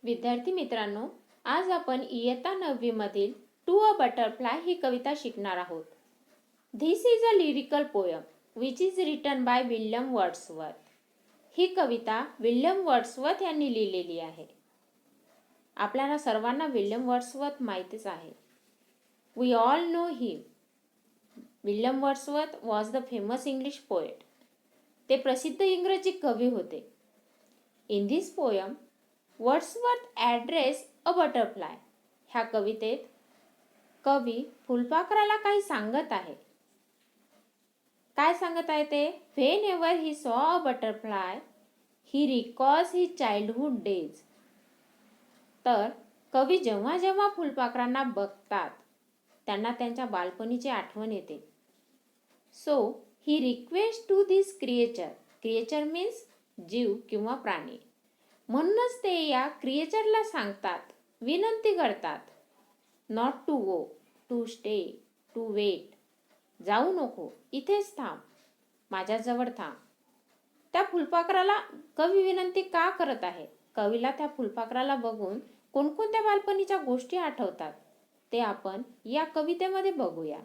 विद्यार्थी मित्रांनो, आज आपण इयत्ता 9वी मधील टू अ बटरफ्लाय ही कविता शिकणार आहोत. This is a lyrical poem which is written by William Wordsworth. ही कविता विल्यम वर्ड्सवर्थ यांनी लिहिलेली आहे. आपल्याला सर्वांना विल्यम वर्ड्सवर्थ माहितीच आहे. We all know him. William Wordsworth was the famous English poet. ते प्रसिद्ध इंग्रजी कवी होते. In this poem Wordsworth address a butterfly. ह्या कवितेत कवी फुलपाखराला काही सांगत आहे. काय सांगत आहे ते? When ever he saw a butterfly he recalls his childhood days. तर कवी जेव्हा जेव्हा फुलपाखरांना बघतात त्यांना त्यांच्या बालपणीची आठवण येते. So he request to this creature. Creature means जीव किंवा प्राणी. म्हणूनच ते या क्रिएचरला सांगतात, विनंती करतात. Not to go, to stay, to wait. जाऊ नको, इथेच थांब, माझ्याजवळ थांब. त्या फुलपाखराला कवी विनंती का करत आहे? कवीला त्या फुलपाखराला बघून कोणकोणत्या बालपणीच्या गोष्टी आठवतात ते आपण या कवितेमध्ये बघूया.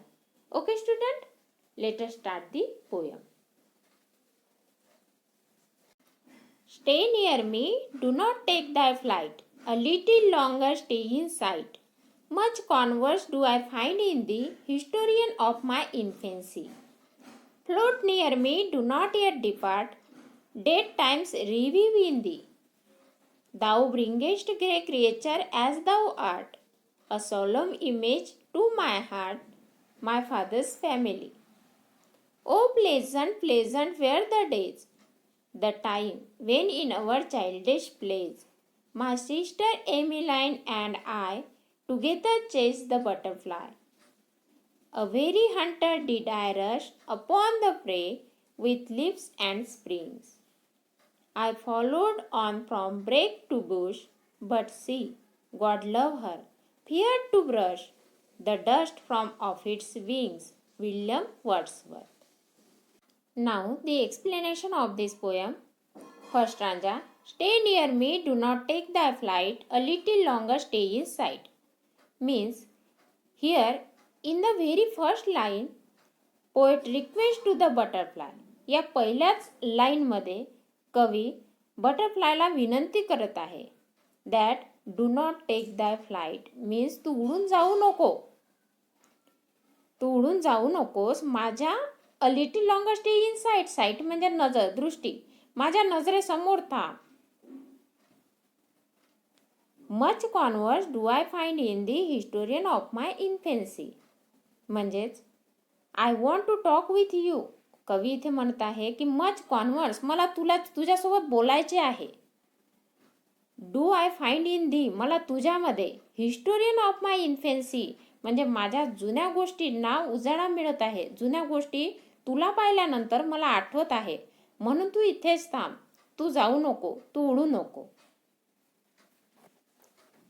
Okay student, let us start the poem. Stay near me, do not take thy flight, a little longer stay in sight. Much converse do I find in thee, historian of my infancy. Float near me, do not yet depart, dead times revive in thee. Thou bringest grey creature as thou art, a solemn image to my heart, my father's family. O pleasant, pleasant were the days, the time when in our childish plays, my sister Emmeline and I together chased the butterfly. A very hunter did I rush upon the prey with leaps and springs. I followed on from brake to bush, but see, God love her, feared to brush the dust from off its wings. William Wordsworth. Now the explanation of this poem. First stanza. Stay near me, do not take thy flight, a little longer stay in sight. Means here in the very first line poet request to the butterfly. या पहिल्याच लाईनमध्ये कवी बटरफ्लायला विनंती करत आहे. That do not take thy flight means तू उडून जाऊ नको. तू उडून जाऊ नकोस. माझ्या a little longer stay in sight. Sight म्हणजे नजर, दृष्टी. माझ्या नजरेसमोर थांब. Much converse do I find in thee, historian of my infancy. म्हणजेच I want to talk with you. कवी इथे म्हणत आहे की मच कॉन्वर्स, मला तुझ्यासोबत बोलायचे आहे. डू आय फाइंड इन दी, मला तुझ्यामध्ये. हिस्टोरियन ऑफ माय इन्फेन्सी म्हणजे माझ्या जुन्या गोष्टींना उजाळा मिळत आहे. जुन्या गोष्टी तुला पाहिल्यानंतर मला आठवत आहे. म्हणून तू इथेच थांब. तू जाऊ नको, तू उडू नको.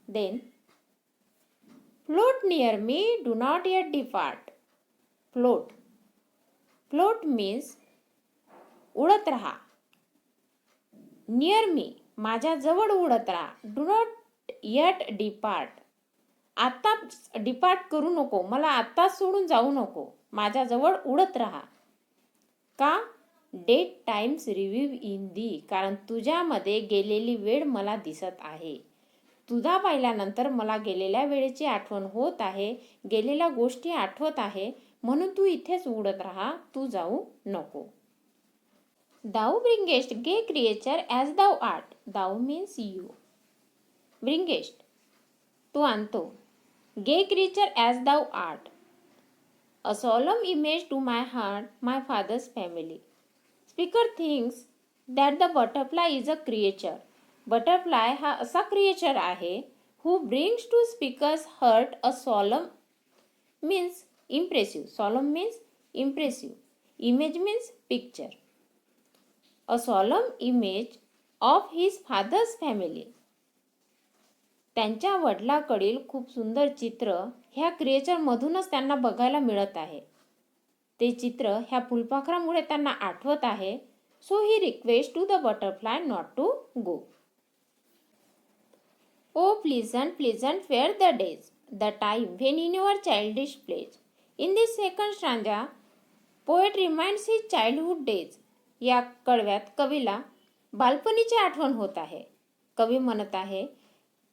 Then float near me, do not yet depart. Float. Float means उडत राहा. नियर मी, माझ्या जवळ उडत राहा. डू नॉट येट डिपार्ट, आता डिपार्ट करू नको. मला आत्ताच सोडून जाऊ नको. माझ्याजवळ उडत राहा. का? डेड टाइम्स रिव्हिव इन दी, कारण तुझ्यामध्ये गेलेली वेळ मला दिसत आहे. तुझा पाहिल्यानंतर मला गेलेल्या वेळेची आठवण होत आहे. गेलेल्या गोष्टी आठवत आहे. म्हणून तू इथेच उडत राहा. तू जाऊ नको. Thou bringest gay creature as thou art. Thou means you. Bringest तू आणतो. Gay creature as thou art, a solemn image to my heart, my father's family. Speaker thinks that the butterfly is a creature. Butterfly हा असा creature आहे who brings to speaker's heart a solemn means impressive. Solemn means impressive. Image means picture. A solemn image of his father's family. त्यांच्या वडिलाकडील खूप सुंदर चित्र ह्या क्रिएचरमधूनच त्यांना बघायला मिळत आहे. ते चित्र ह्या फुलपाखरामुळे त्यांना आठवत आहे. So he request to the butterfly not to go. Oh, pleasant, pleasant were the days, the time when in your childish plays. In this second stanza, poet reminds his childhood days. या कडव्यात कवीला बालपणीची आठवण होत आहे. कवी म्हणत आहे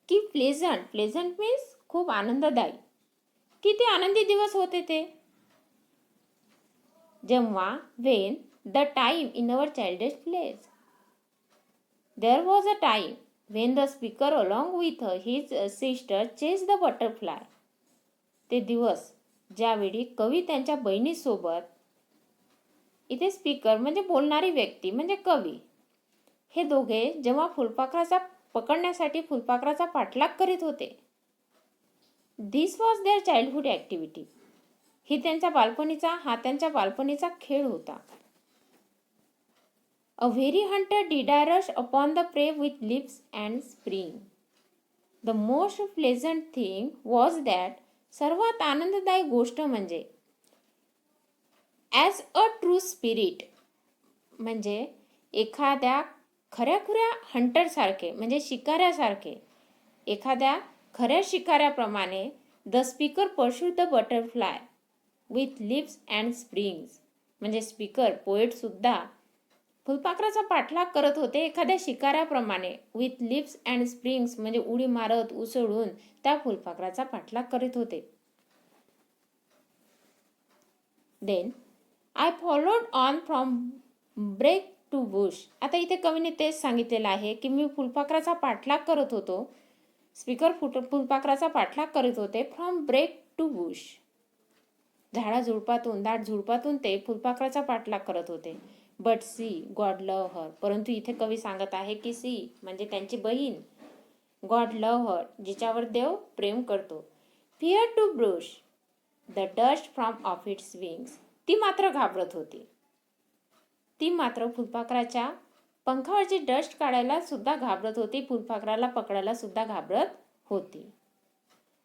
की प्लेझंट मीन्स खूप आनंददायी. किती आनंदी दिवस होते ते. जेव्हा when the time in our childish plays. There was a time when the speaker along with his sister chased the butterfly. ते दिवस ज्यावेळी कवी त्यांच्या बहिणीसोबत, इथे स्पीकर म्हणजे बोलणारी व्यक्ती म्हणजे कवी, हे दोघे जेव्हा फुलपाखराचा पकडण्यासाठी फुलपाखराचा पाठलाग करीत होते. दिस वॉज देअर चाइल्डहुड ॲक्टिव्हिटी. हा त्यांच्या बालपणीचा खेळ होता. A very hunter did I rush upon the prey with leaps and spring. The most pleasant thing was that सर्वात आनंददायी गोष्ट म्हणजे ॲज अ ट्रू स्पिरिट म्हणजे एखाद्या खऱ्या हंटरसारखे म्हणजे शिकाऱ्यासारखे, एखाद्या खऱ्या शिकाऱ्याप्रमाणे the speaker pursued the butterfly with leaps and springs. म्हणजे स्पीकर पोएटसुद्धा फुलपाखराचा पाठलाग करत होते एखाद्या शिकाऱ्याप्रमाणे विथ लिप्स अँड स्प्रिंग्स म्हणजे उडी मारत उसळून त्या फुलपाखराचा पाठलाग करीत होते. Then I followed on from brake to bush. आता इथे कवीने तेच सांगितलेलं आहे की मी फुलपाखराचा पाठलाग करत होतो. स्पीकर फुलपाखराचा पाठलाग करीत होते फ्रॉम ब्रेक टू बुश. दाट झुडपातून ते फुलपाखराचा पाठलाग करत होते. But she God love her. परंतु इथे कवी सांगत आहे की सी म्हणजे त्यांची बहीण, गॉड लव हर जिच्यावर देव प्रेम करतो. Fear to brush the dust from off its wings. ती मात्र घाबरत होती. ती मात्र फुलपाखराच्या पंखावरची डस्ट काढायला सुद्धा घाबरत होती. फुलपाखराला पकडायला सुद्धा घाबरत होती.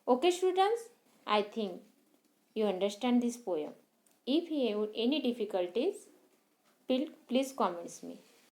Okay students, I think you understand this poem. If you have any difficulties, please comment me.